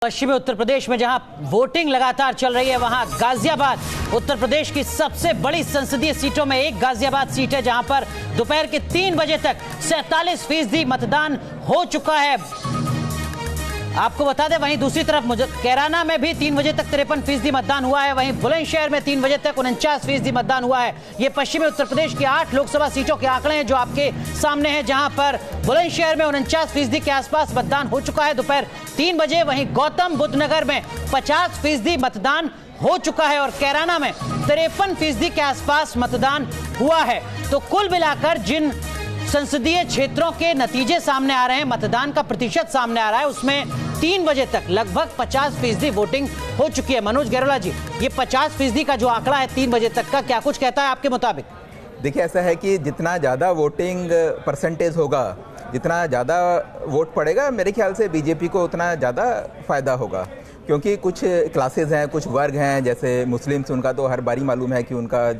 पश्चिमी उत्तर प्रदेश में जहां वोटिंग लगातार चल रही है, वहां गाजियाबाद उत्तर प्रदेश की सबसे बड़ी संसदीय सीटों में एक गाजियाबाद सीट है, जहां पर दोपहर के 3 बजे तक 47% मतदान हो चुका है। आपको बता दें, वहीं दूसरी तरफ कैराना में भी 3 बजे तक 53% मतदान हुआ है। वहीं बुलंदशहर में 3 बजे तक 49% मतदान हुआ है। ये पश्चिमी उत्तर प्रदेश की 8 लोकसभा सीटों के आंकड़े हैं जो आपके सामने हैं, जहां पर बुलंदशहर में 49% के आसपास मतदान हो चुका है दोपहर 3 बजे। वहीं गौतम बुद्ध नगर में 50% मतदान हो चुका है और कैराना में 53% के आसपास मतदान हुआ है। तो कुल मिलाकर जिन संसदीय क्षेत्रों के नतीजे सामने आ रहे हैं, मतदान का प्रतिशत सामने आ रहा है, उसमें 3 बजे तक लगभग 50% वोटिंग हो चुकी है। मनोज गैरोला जी, ये 50% का जो आंकड़ा है 3 बजे तक का, क्या कुछ कहता है आपके मुताबिक? देखिए, ऐसा है कि जितना ज़्यादा वोटिंग परसेंटेज होगा, जितना ज़्यादा वोट पड़ेगा, मेरे ख्याल से बीजेपी को उतना ज़्यादा फ़ायदा होगा। क्योंकि कुछ क्लासेस हैं, कुछ वर्ग हैं, जैसे मुस्लिम्स, उनका तो हर बारी मालूम है कि उनका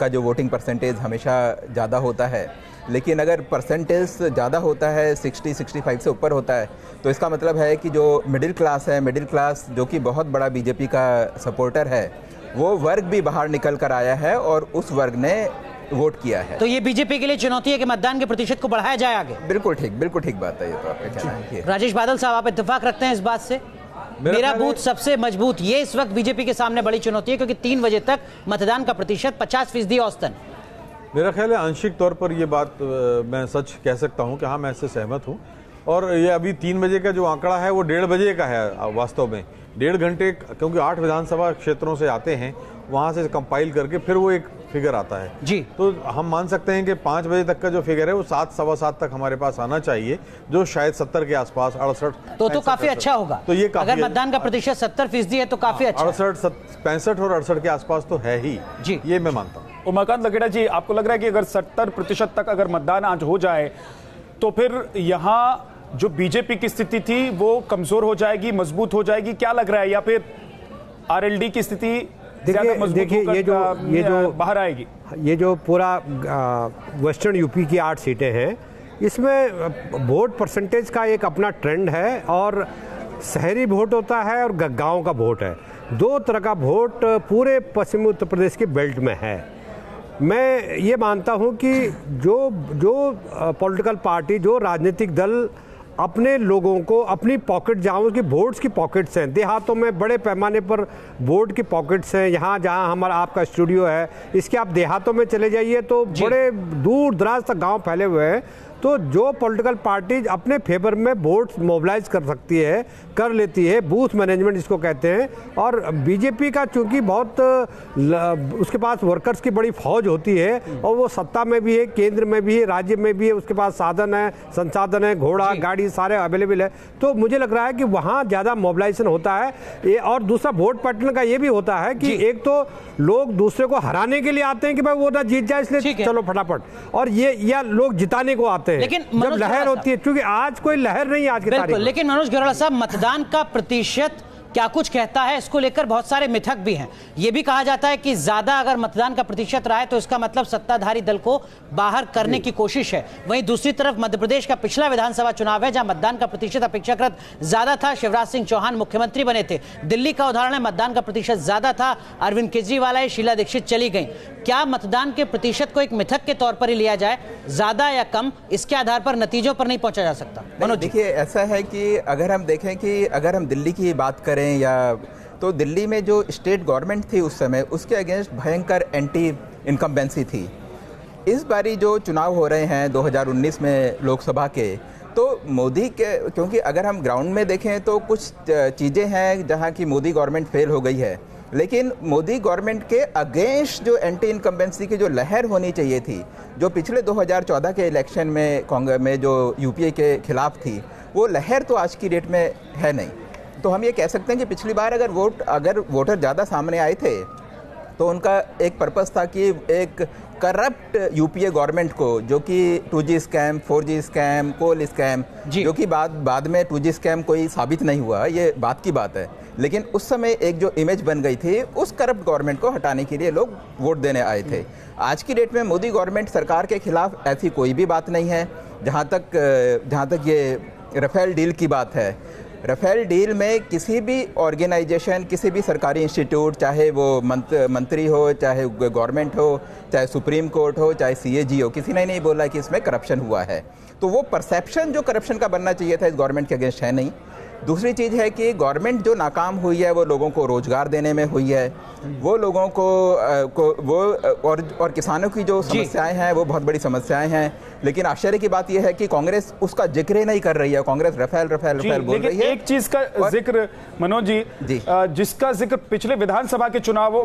जो वोटिंग परसेंटेज हमेशा ज़्यादा होता है। लेकिन अगर परसेंटेज ज़्यादा होता है, 60-65 से ऊपर होता है, तो इसका मतलब है कि जो मिडिल क्लास है, मिडिल क्लास जो कि बहुत बड़ा बीजेपी का सपोर्टर है, वो वर्ग भी बाहर निकल कर आया है और उस वर्ग ने वोट किया है। तो ये बीजेपी के लिए चुनौती है कि मतदान के प्रतिशत को बढ़ाया जाए आगे। बिल्कुल ठीक बात है ये तो आपका कहना है। राजेश बादल साहब, आप इत्तेफाक रखते हैं इस बात से? मेरा बूथ सबसे मजबूत, ये इस वक्त बीजेपी के सामने बड़ी चुनौती है, क्योंकि 3 बजे तक मतदान का प्रतिशत 50% औसतन। मेरा ख्याल है आंशिक तौर पर ये बात मैं सच कह सकता हूँ कि हाँ, मैं इससे सहमत हूँ। और ये अभी 3 बजे का जो आंकड़ा है वो 1:30 बजे का है वास्तव में। 1.5 घंटे, क्योंकि 8 विधानसभा क्षेत्रों से आते हैं, वहाँ से कंपाइल करके फिर वो एक फिगर आता है जी। तो हम मान सकते हैं कि 5 बजे तक का जो फिगर है वो 7, सवा 7 तक हमारे पास आना चाहिए, जो शायद 70 के आसपास, 68 तो काफी अच्छा होगा। तो ये अगर मतदान का प्रतिशत 70% है तो काफी अच्छा। 68, 65 और 68 के आसपास तो है ही जी, ये मैं मानता हूँ। उमाकांत लखेड़ा जी, आपको लग रहा है कि अगर 70% तक अगर मतदान आज हो जाए तो फिर यहाँ जो बीजेपी की स्थिति थी वो कमजोर हो जाएगी, मजबूत हो जाएगी, क्या लग रहा है? या फिर आरएलडी की स्थिति देखिए ये जो बाहर आएगी? ये जो पूरा वेस्टर्न यूपी की 8 सीटें हैं, इसमें वोट परसेंटेज का एक अपना ट्रेंड है और शहरी वोट होता है और गांव का वोट है। 2 तरह का वोट पूरे पश्चिमी उत्तर प्रदेश के बेल्ट में है। मैं ये मानता हूँ कि जो पॉलिटिकल पार्टी, जो राजनीतिक दल अपने लोगों को अपनी पॉकेट, जहाँ की वोट्स की पॉकेट्स हैं, देहातों में बड़े पैमाने पर वोट की पॉकेट्स हैं, यहाँ जहाँ हमारा आपका स्टूडियो है, इसके आप देहातों में चले जाइए तो बड़े दूर दराज तक गांव फैले हुए हैं। तो जो पॉलिटिकल पार्टी अपने फेवर में वोट्स मोबिलाइज कर सकती है, कर लेती है, बूथ मैनेजमेंट इसको कहते हैं। और बीजेपी का चूंकि बहुत उसके पास वर्कर्स की बड़ी फौज होती है और वो सत्ता में भी है, केंद्र में भी है, राज्य में भी है, उसके पास साधन है, संसाधन है, घोड़ा गाड़ी सारे अवेलेबल है। तो मुझे लग रहा है कि वहाँ ज़्यादा मोबिलाइजेशन होता है। और दूसरा वोट पैटर्न का ये भी होता है कि एक तो लोग दूसरे को हराने के लिए आते हैं कि भाई वो ना जीत जाए, इसलिए चलो फटाफट, और ये या लोग जिताने को आते हैं। लेकिन जब लहर होती है, क्योंकि आज कोई लहर नहीं आज की तारीख में। लेकिन मनोज गैरोला साहब, मतदान का प्रतिशत क्या कुछ कहता है? इसको लेकर बहुत सारे मिथक भी हैं। यह भी कहा जाता है कि ज्यादा अगर मतदान का प्रतिशत रहा है तो इसका मतलब सत्ताधारी दल को बाहर करने की कोशिश है। वहीं दूसरी तरफ मध्य प्रदेश का पिछला विधानसभा चुनाव है, जहां मतदान का प्रतिशत अपेक्षाकृत ज्यादा था, शिवराज सिंह चौहान मुख्यमंत्री बने थे। दिल्ली का उदाहरण है, मतदान का प्रतिशत ज्यादा था, अरविंद केजरीवाल आए, शीला दीक्षित चली गई। क्या मतदान के प्रतिशत को एक मिथक के तौर पर ही लिया जाए, ज्यादा या कम, इसके आधार पर नतीजों पर नहीं पहुंचा जा सकता? मनोज, देखिए, ऐसा है कि अगर हम देखें कि अगर हम दिल्ली की बात करें या तो दिल्ली में जो स्टेट गवर्नमेंट थी उस समय, उसके अगेंस्ट भयंकर एंटी इनकम्बेंसी थी। इस बारी जो चुनाव हो रहे हैं 2019 में लोकसभा के, तो मोदी के, क्योंकि अगर हम ग्राउंड में देखें तो कुछ चीज़ें हैं जहां की मोदी गवर्नमेंट फेल हो गई है, लेकिन मोदी गवर्नमेंट के अगेंस्ट जो एंटी इनकम्बेंसी की जो लहर होनी चाहिए थी, जो पिछले 2014 के इलेक्शन में कांग्रेस में जो यूपीए के खिलाफ थी, वो लहर तो आज की डेट में है नहीं। तो हम ये कह सकते हैं कि पिछली बार अगर वोटर ज़्यादा सामने आए थे तो उनका एक पर्पस था कि एक करप्ट यूपीए गवर्नमेंट को, जो कि 2G स्कैम, 4G स्कैम, कोल स्कैम, जो कि बाद में 2G स्कैम कोई साबित नहीं हुआ, ये बात की बात है, लेकिन उस समय एक जो इमेज बन गई थी, उस करप्ट गवर्नमेंट को हटाने के लिए लोग वोट देने आए थे। आज की डेट में मोदी गवर्नमेंट सरकार के खिलाफ ऐसी कोई भी बात नहीं है। जहाँ तक ये राफेल डील की बात है, राफेल डील में किसी भी ऑर्गेनाइजेशन, किसी भी सरकारी इंस्टीट्यूट, चाहे वो मंत्री हो, चाहे गवर्नमेंट हो, चाहे सुप्रीम कोर्ट हो, चाहे CAG हो, किसी ने नहीं बोला कि इसमें करप्शन हुआ है। तो वो परसेप्शन जो करप्शन का बनना चाहिए था इस गवर्नमेंट के अगेंस्ट है नहीं। दूसरी चीज़ है कि गवर्नमेंट जो नाकाम हुई है वो लोगों को रोजगार देने में हुई है, वो लोगों को और किसानों की जो समस्याएं हैं वो बहुत बड़ी समस्याएं हैं। लेकिन आश्चर्य की बात यह है कि कांग्रेस उसका जिक्र ही नहीं कर रही है। कांग्रेस रफेल बोल रही है। एक चीज का जिक्र मनोज जी, जिसका जिक्र पिछले विधानसभा के चुनाव,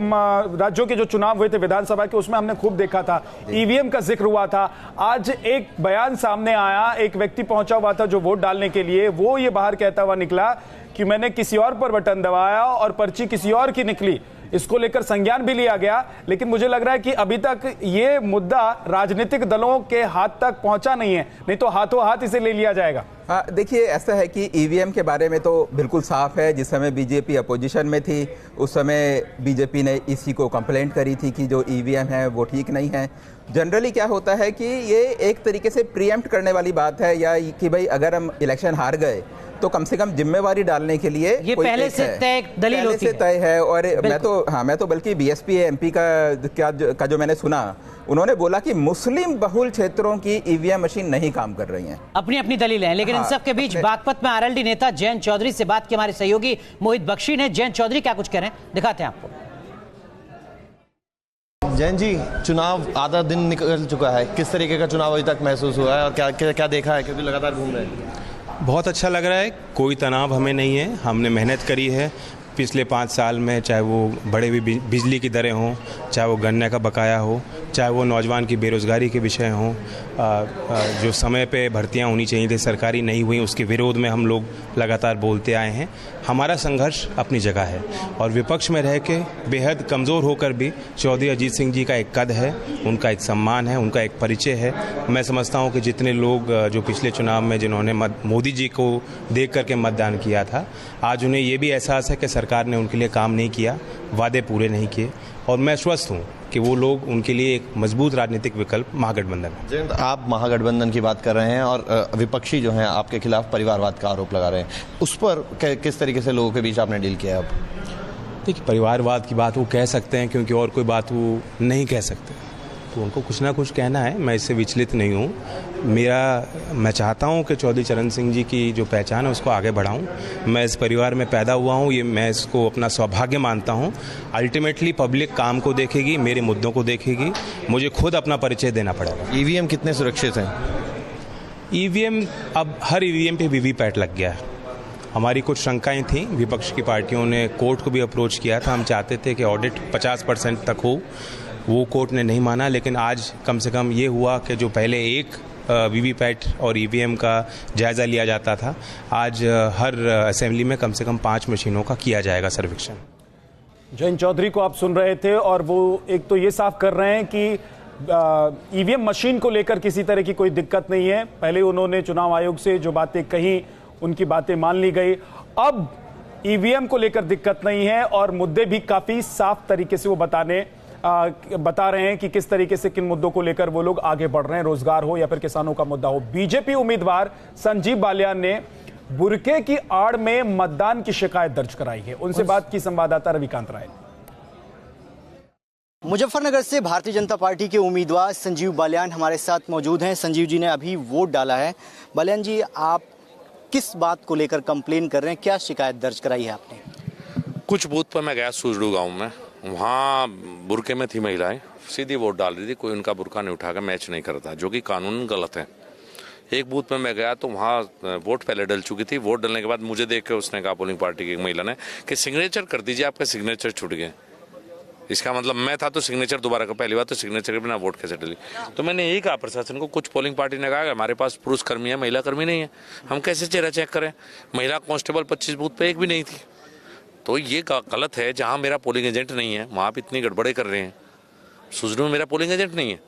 राज्यों के जो चुनाव हुए थे विधानसभा के, उसमें हमने खूब देखा था, EVM का जिक्र हुआ था। आज एक बयान सामने आया, एक व्यक्ति पहुंचा हुआ था जो वोट डालने के लिए, वो ये बाहर कहता हुआ निकला कि मैंने किसी और पर बटन दबाया और पर्ची किसी और की निकली। इसको लेकर संज्ञान भी लिया गया, लेकिन मुझे लग रहा है कि अभी तक ये मुद्दा राजनीतिक दलों के हाथ तक पहुंचा नहीं है, नहीं तो हाथों हाथ इसे ले लिया जाएगा। देखिए, ऐसा है कि EVM के बारे में तो बिल्कुल साफ है। जिस समय बीजेपी अपोजिशन में थी उस समय बीजेपी ने इसी को कंप्लेंट करी थी कि जो EVM है वो ठीक नहीं है। जनरली क्या होता है कि ये एक तरीके से प्रीएम्प्ट करने वाली बात है, या कि भाई अगर हम इलेक्शन हार गए तो कम से कम जिम्मेवारी डालने के लिए ये पहले से तय दलील होती है। तय है। और मैं तो बल्कि BSP MP का जो मैंने सुना, उन्होंने बोला कि मुस्लिम बहुल क्षेत्रों की EVM मशीन नहीं काम कर रही हैं। अपनी अपनी दलीलें हैं, लेकिन इन सब के बीच बागपत में RLD नेता जयंत चौधरी से बात की हमारे सहयोगी मोहित बख्शी ने। जयंत चौधरी क्या कुछ कह रहे हैं, दिखाते हैं आपको। जैन जी, चुनाव आधा दिन निकल चुका है, किस तरीके का चुनाव अभी तक महसूस हुआ है और क्या देखा है, क्योंकि लगातार घूम रहे हैं? बहुत अच्छा लग रहा है, कोई तनाव हमें नहीं है। हमने मेहनत करी है पिछले 5 साल में, चाहे वो बढ़े हुई बिजली की दरें हों, चाहे वो गन्ने का बकाया हो, चाहे वो नौजवान की बेरोज़गारी के विषय हों, जो समय पे भर्तियां होनी चाहिए थी सरकारी नहीं हुई, उसके विरोध में हम लोग लगातार बोलते आए हैं। हमारा संघर्ष अपनी जगह है और विपक्ष में रह के बेहद कमज़ोर होकर भी चौधरी अजीत सिंह जी का एक कद है, उनका एक सम्मान है, उनका एक परिचय है। मैं समझता हूँ कि जितने लोग जो पिछले चुनाव में जिन्होंने मोदी जी को देख करके मतदान किया था, आज उन्हें ये भी एहसास है कि सरकार ने उनके लिए काम नहीं किया, वादे पूरे नहीं किए, और मैं आश्वस्त हूँ कि वो लोग उनके लिए एक मजबूत राजनीतिक विकल्प महागठबंधन है। जयंत, आप महागठबंधन की बात कर रहे हैं और विपक्षी जो हैं आपके खिलाफ परिवारवाद का आरोप लगा रहे हैं, उस पर किस तरीके से लोगों के बीच आपने डील किया है? अब देखिए, परिवारवाद की बात वो कह सकते हैं क्योंकि और कोई बात वो नहीं कह सकते, तो उनको कुछ ना कुछ कहना है। मैं इससे विचलित नहीं हूँ। मैं चाहता हूँ कि चौधरी चरण सिंह जी की जो पहचान है उसको आगे बढ़ाऊँ। मैं इस परिवार में पैदा हुआ हूँ, ये मैं इसको अपना सौभाग्य मानता हूँ। अल्टीमेटली पब्लिक काम को देखेगी, मेरे मुद्दों को देखेगी, मुझे खुद अपना परिचय देना पड़ेगा। EVM कितने सुरक्षित हैं? EVM, अब हर EVM पे VVPAT लग गया है। हमारी कुछ शंकाएं थी, विपक्ष की पार्टियों ने कोर्ट को भी अप्रोच किया था। हम चाहते थे कि ऑडिट 50% तक हो, वो कोर्ट ने नहीं माना। लेकिन आज कम से कम ये हुआ कि जो पहले एक VVPAT और EVM का जायज़ा लिया जाता था, आज हर असेंबली में कम से कम 5 मशीनों का किया जाएगा सर्वेक्षण। जयंत चौधरी को आप सुन रहे थे और वो एक तो ये साफ कर रहे हैं कि EVM मशीन को लेकर किसी तरह की कोई दिक्कत नहीं है। पहले उन्होंने चुनाव आयोग से जो बातें कही उनकी बातें मान ली गई, अब EVM को लेकर दिक्कत नहीं है और मुद्दे भी काफी साफ तरीके से वो बता रहे हैं कि किस तरीके से किन मुद्दों को लेकर वो लोग आगे बढ़ रहे हैं, रोजगार हो या फिर किसानों का मुद्दा हो। बीजेपी उम्मीदवार संजीव बालियान ने बुरके की आड़ में मतदान की शिकायत दर्ज कराई है। उनसे बात की संवाददाता रविकांत राय। मुजफ्फरनगर से भारतीय जनता पार्टी के उम्मीदवार संजीव बालियान हमारे साथ मौजूद हैं। संजीव जी ने अभी वोट डाला है। बालियान जी, आप किस बात को लेकर कंप्लेन कर रहे हैं, क्या शिकायत दर्ज कराई है आपने? कुछ बूथ पर मैं गया सूजड़ू गांव में, वहाँ बुरके में थी महिलाएं, सीधी वोट डाल रही थी, कोई उनका बुरका नहीं उठाकर मैच नहीं करता, जो कि कानून गलत है। एक बूथ में मैं गया तो वहाँ वोट पहले डल चुकी थी। वोट डलने के बाद मुझे देख के उसने कहा, पोलिंग पार्टी की एक महिला ने, कि सिग्नेचर कर दीजिए, आपका सिग्नेचर छूट गए। इसका मतलब मैं था तो सिग्नेचर दोबारा का, पहली बार तो सिग्नेचर के बिना वोट कैसे डली। तो मैंने यही कहा प्रशासन को। कुछ पोलिंग पार्टी ने कहा कि हमारे पास पुरुष कर्मी है, महिला कर्मी नहीं है, हम कैसे चेहरा चेक करें। महिला कांस्टेबल 25 बूथ पे एक भी नहीं थी। तो ये गलत है। जहां मेरा पोलिंग एजेंट नहीं है वहां भी इतनी गड़बड़े कर रहे हैं। सुजनू में मेरा पोलिंग एजेंट नहीं है,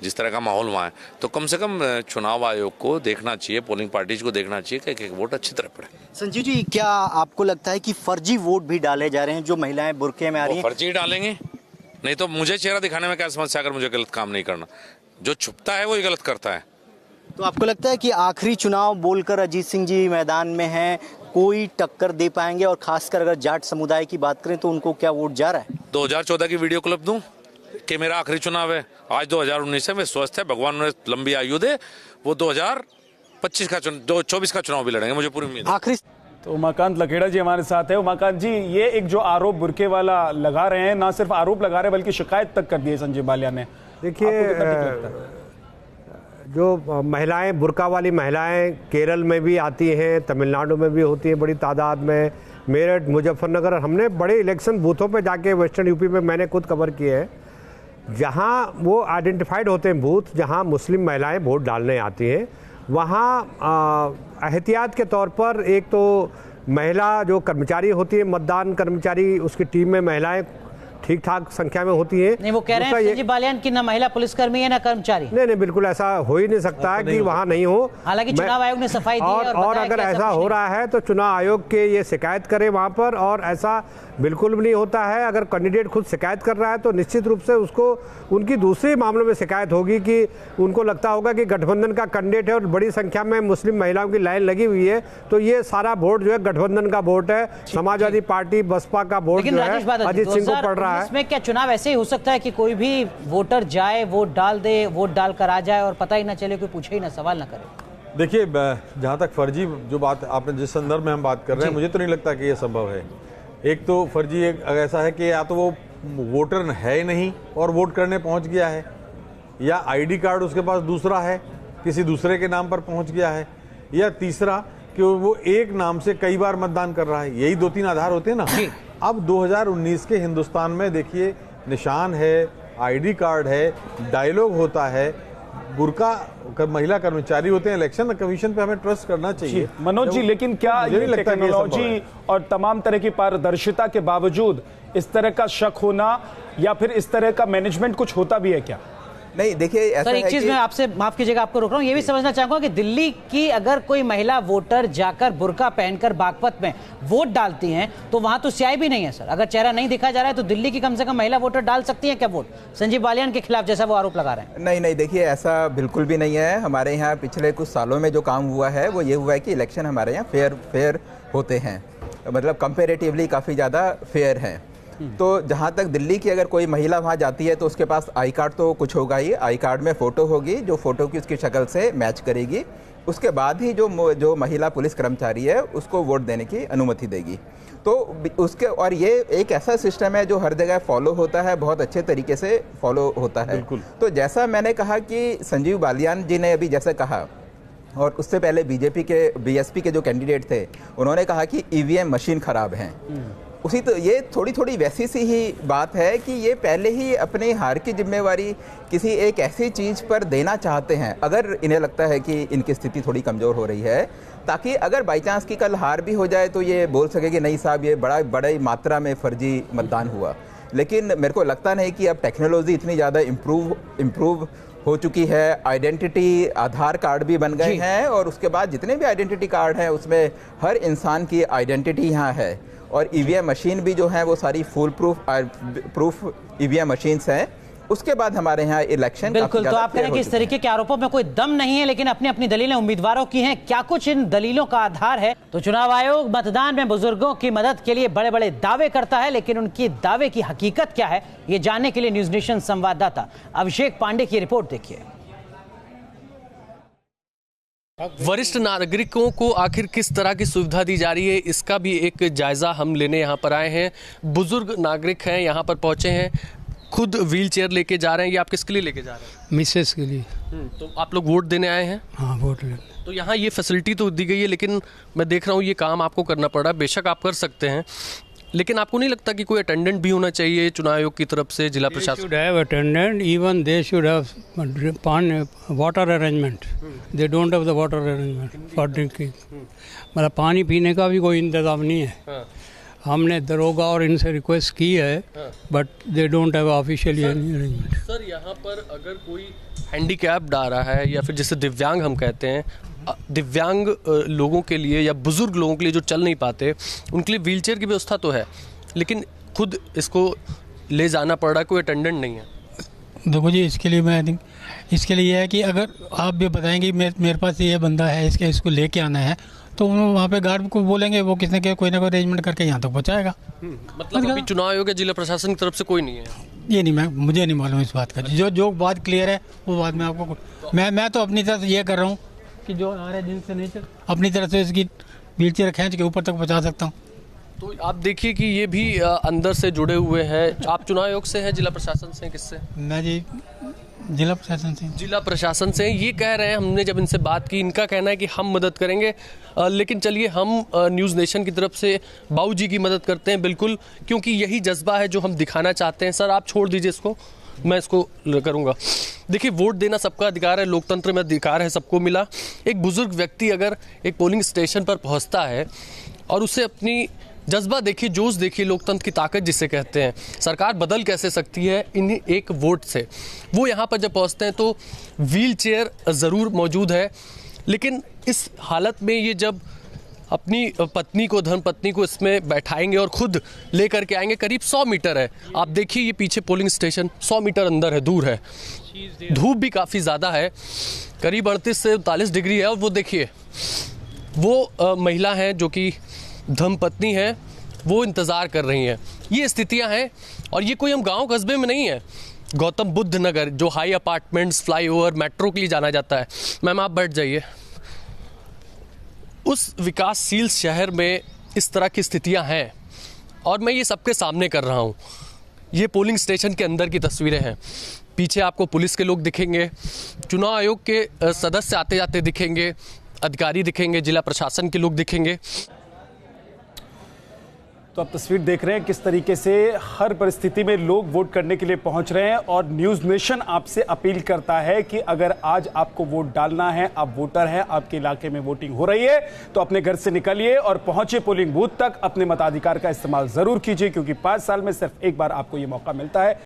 जिस तरह का माहौल वहाँ है, तो कम से कम चुनाव आयोग को देखना चाहिए, पोलिंग पार्टीज को देखना चाहिए कि एक वोट अच्छी तरह पड़े। संजीव जी, क्या आपको लगता है कि फर्जी वोट भी डाले जा रहे हैं? जो महिलाएं बुरके में आ रही हैं, फर्जी डालेंगे, नहीं तो मुझे चेहरा दिखाने में क्या समस्या, अगर मुझे गलत काम नहीं करना। जो छुपता है वो ही गलत करता है। तो आपको लगता है कि आखिरी चुनाव बोलकर अजीत सिंह जी मैदान में हैं, कोई टक्कर दे पाएंगे? और खासकर अगर जाट समुदाय की बात करें तो उनको क्या वोट जा रहा है? 2014 की वीडियो क्लिप दूं कि मेरा आखिरी चुनाव है, आज 2019 है, वे स्वस्थ है, भगवान उन्हें लंबी आयु दे, वो 2025 का 24 का चुनाव भी लड़ेंगे, मुझे पूरी उम्मीद है। आखिरी तो उमाकांत लखेड़ा जी हमारे साथ है। उमाकांत जी, ये एक जो आरोप बुरके वाला लगा रहे हैं, ना सिर्फ आरोप लगा रहे हैं बल्कि शिकायत तक कर दी है संजीव बालियान ने। देखिए, जो महिलाएं, बुर्का वाली महिलाएं केरल में भी आती हैं, तमिलनाडु में भी होती हैं बड़ी तादाद में, मेरठ, मुजफ्फरनगर, हमने बड़े इलेक्शन बूथों पे जाके वेस्टर्न यूपी में मैंने खुद कवर किए हैं, जहां वो आइडेंटिफाइड होते हैं बूथ जहां मुस्लिम महिलाएं वोट डालने आती हैं। वहाँ एहतियात के तौर पर एक तो महिला जो कर्मचारी होती है, मतदान कर्मचारी, उसकी टीम में महिलाएं ठीक ठाक संख्या में होती है। नहीं, वो कह रहे हैं संजीव बालियान की ना महिला पुलिसकर्मी है ना कर्मचारी। नहीं, बिल्कुल ऐसा हो ही नहीं सकता है कि वहाँ नहीं हो। हालांकि चुनाव आयोग ने सफाई दी है और अगर ऐसा हो रहा है तो चुनाव आयोग के ये शिकायत करे वहाँ पर, और ऐसा बिल्कुल भी नहीं होता है। अगर कैंडिडेट खुद शिकायत कर रहा है तो निश्चित रूप से उसको उनकी दूसरे मामलों में शिकायत होगी कि उनको लगता होगा कि गठबंधन का कैंडिडेट है और बड़ी संख्या में मुस्लिम महिलाओं की लाइन लगी हुई है, तो ये सारा वोट जो है गठबंधन का वोट है, समाजवादी पार्टी बसपा का वोट जो है अजीत सिंह को पड़ रहा है। इसमें क्या चुनाव ऐसे ही हो सकता है कि कोई भी वोटर जाए, वोट डाल दे, वोट डाल कर आ जाए और पता ही ना चले, कोई पूछे ही ना, सवाल ना करे? देखिए, जहाँ तक फर्जी जो बात आपने जिस संदर्भ में हम बात कर रहे हैं, मुझे तो नहीं लगता कि ये संभव है। एक तो फर्जी एक ऐसा है कि या तो वो वोटर है ही नहीं और वोट करने पहुंच गया है, या आईडी कार्ड उसके पास दूसरा है, किसी दूसरे के नाम पर पहुंच गया है, या तीसरा कि वो एक नाम से कई बार मतदान कर रहा है। यही 2-3 आधार होते हैं ना। अब 2019 के हिंदुस्तान में देखिए, निशान है, आईडी कार्ड है, डायलॉग होता है, बुर्का महिला कर्मचारी होते हैं। इलेक्शन कमीशन पे हमें ट्रस्ट करना चाहिए। मनोज जी, लेकिन क्या ये टेक्नोलॉजी और तमाम तरह की पारदर्शिता के बावजूद इस तरह का शक होना या फिर इस तरह का मैनेजमेंट कुछ होता भी है क्या? नहीं, देखिए ऐसा सर, एक चीज मैं आपसे, माफ कीजिएगा आपको रोक रहा हूँ, ये भी समझना चाहूंगा कि दिल्ली की अगर कोई महिला वोटर जाकर बुर्का पहनकर बागपत में वोट डालती हैं तो वहां तो स्याही भी नहीं है सर। अगर चेहरा नहीं दिखा जा रहा है तो दिल्ली की कम से कम महिला वोटर डाल सकती है क्या वोट संजीव बालियान के खिलाफ, जैसा वो आरोप लगा रहे हैं? नहीं, देखिए ऐसा बिल्कुल भी नहीं है। हमारे यहाँ पिछले कुछ सालों में जो काम हुआ है वो ये हुआ है कि इलेक्शन हमारे यहाँ फेयर होते हैं, मतलब कंपेरेटिवली काफ़ी ज़्यादा फेयर हैं। तो जहाँ तक दिल्ली की अगर कोई महिला वहाँ जाती है तो उसके पास आई कार्ड तो कुछ होगा ही, आई कार्ड में फ़ोटो होगी, जो फ़ोटो की उसकी शक्ल से मैच करेगी, उसके बाद ही जो महिला पुलिस कर्मचारी है उसको वोट देने की अनुमति देगी। तो उसके, और ये एक ऐसा सिस्टम है जो हर जगह फॉलो होता है, बहुत अच्छे तरीके से फॉलो होता है। तो जैसा मैंने कहा कि संजीव बालियान जी ने अभी जैसे कहा, और उससे पहले बीएसपी के जो कैंडिडेट थे उन्होंने कहा कि ईवीएम मशीन खराब हैं, उसी तो ये थोड़ी वैसी सी ही बात है कि ये पहले ही अपनी हार की जिम्मेवारी किसी एक ऐसी चीज़ पर देना चाहते हैं, अगर इन्हें लगता है कि इनकी स्थिति थोड़ी कमज़ोर हो रही है, ताकि अगर बाई चांस की कल हार भी हो जाए तो ये बोल सके कि नहीं साहब, ये बड़ी मात्रा में फर्जी मतदान हुआ। लेकिन मेरे को लगता नहीं कि अब टेक्नोलॉजी इतनी ज़्यादा इम्प्रूव हो चुकी है, आइडेंटिटी आधार कार्ड भी बन गए हैं, और उसके बाद जितने भी आइडेंटिटी कार्ड हैं उसमें हर इंसान की आइडेंटिटी यहाँ है, और ईवीएम मशीन भी जो है वो सारी फुल प्रूफ ईवीएम मशीन्स हैं। उसके बाद हमारे यहाँ इलेक्शन बिल्कुल। तो आप कह रहे हैं कि इस तरीके के आरोपों में कोई दम नहीं है, लेकिन अपनी अपनी दलीलें उम्मीदवारों की हैं। क्या कुछ इन दलीलों का आधार है? तो चुनाव आयोग मतदान में बुजुर्गों की मदद के लिए बड़े बड़े दावे करता है, लेकिन उनकी दावे की हकीकत क्या है, ये जानने के लिए न्यूज नेशन संवाददाता अभिषेक पांडे की रिपोर्ट देखिए। वरिष्ठ नागरिकों को आखिर किस तरह की सुविधा दी जा रही है, इसका भी एक जायजा हम लेने यहाँ पर आए हैं। बुजुर्ग नागरिक हैं, यहाँ पर पहुँचे हैं, खुद व्हील चेयर लेके जा रहे हैं। ये आप किसके लिए लेके जा रहे हैं? मिसेस के लिए। तो आप लोग वोट देने आए हैं? हाँ, वोट लेने। तो यहाँ ये फैसिलिटी तो दी गई है, लेकिन मैं देख रहा हूँ ये काम आपको करना पड़ रहा है। बेशक आप कर सकते हैं, लेकिन आपको नहीं लगता कि कोई अटेंडेंट भी होना चाहिए चुनाव आयोग की तरफ से, जिला प्रशासन? They should have attendant, even they should have water arrangement. They don't have the water arrangement for drinking. मतलब पानी पीने का भी कोई इंतजाम नहीं है। हमने दरोगा और इनसे रिक्वेस्ट की है, but they don't have officially any arrangement. Sir, यहाँ पर अगर कोई हैंडीकैप्ड आ रहा है या फिर जैसे दिव्यांग हम कहते हैं, दिव्यांग लोगों के लिए या बुजुर्ग लोगों के लिए जो चल नहीं पाते, उनके लिए व्हीलचेयर की व्यवस्था तो है, लेकिन खुद इसको ले जाना पड़ रहा है, कोई अटेंडेंट नहीं है। देखो जी, इसके लिए मैं थिंक इसके लिए है कि अगर आप भी बताएंगे मेरे पास ये बंदा है, इसको लेके आना है, तो वहाँ पे गार्ड को बोलेंगे, वो किसने के कोई ना कोई अरेंजमेंट करके यहाँ तक पहुँचाएगा। मतलब अभी चुनाव आयोग या जिला प्रशासन की तरफ से कोई नहीं है? ये नहीं, मुझे नहीं मालूम इस बात का। जो बात क्लियर है वो बात मैं आपको मैं तो अपनी तरफ से ये कर रहा हूँ कि जो आ रहे दिन से नहीं चल, अपनी तरफ से इसकी व्हीलचेयर खींच के ऊपर तक पहुँचा सकता हूँ। तो आप देखिए कि ये भी अंदर से जुड़े हुए हैं। आप चुनाव आयोग से हैं, जिला प्रशासन से हैं, किससे? मैं जी जिला प्रशासन से। जिला प्रशासन से ये कह रहे हैं, हमने जब इनसे बात की, इनका कहना है कि हम मदद करेंगे। लेकिन चलिए हम न्यूज़ नेशन की तरफ से बाबू जी की मदद करते हैं, बिल्कुल, क्योंकि यही जज्बा है जो हम दिखाना चाहते हैं। सर आप छोड़ दीजिए इसको, मैं इसको करूंगा। देखिए, वोट देना सबका अधिकार है, लोकतंत्र में अधिकार है, सबको मिला। एक बुजुर्ग व्यक्ति अगर एक पोलिंग स्टेशन पर पहुंचता है और उसे अपनी जज्बा देखिए, जोश देखिए, लोकतंत्र की ताकत जिसे कहते हैं। सरकार बदल कैसे सकती है? इन्हीं एक वोट से। वो यहाँ पर जब पहुँचते हैं तो व्हील चेयर ज़रूर मौजूद है, लेकिन इस हालत में ये जब अपनी पत्नी को, धर्मपत्नी को इसमें बैठाएंगे और खुद लेकर के आएंगे। करीब 100 मीटर है, आप देखिए, ये पीछे पोलिंग स्टेशन 100 मीटर अंदर है, दूर है। धूप भी काफ़ी ज़्यादा है, करीब 38 से 39 डिग्री है। और वो देखिए, वो महिला हैं जो कि धर्मपत्नी है, वो इंतज़ार कर रही हैं। ये स्थितियां हैं, और ये कोई हम गांव कस्बे में नहीं है। गौतम बुद्ध नगर, जो हाई अपार्टमेंट्स, फ्लाईओवर, मेट्रो के लिए जाना जाता है। मैम आप बैठ जाइए। उस विकासशील शहर में इस तरह की स्थितियां हैं, और मैं ये सबके सामने कर रहा हूँ। ये पोलिंग स्टेशन के अंदर की तस्वीरें हैं। पीछे आपको पुलिस के लोग दिखेंगे, चुनाव आयोग के सदस्य आते जाते दिखेंगे, अधिकारी दिखेंगे, जिला प्रशासन के लोग दिखेंगे। तो आप तस्वीर देख रहे हैं किस तरीके से हर परिस्थिति में लोग वोट करने के लिए पहुंच रहे हैं। और न्यूज़ नेशन आपसे अपील करता है कि अगर आज आपको वोट डालना है, आप वोटर हैं, आपके इलाके में वोटिंग हो रही है, तो अपने घर से निकलिए और पहुंचे पोलिंग बूथ तक। अपने मताधिकार का इस्तेमाल जरूर कीजिए, क्योंकि 5 साल में सिर्फ एक बार आपको ये मौका मिलता है।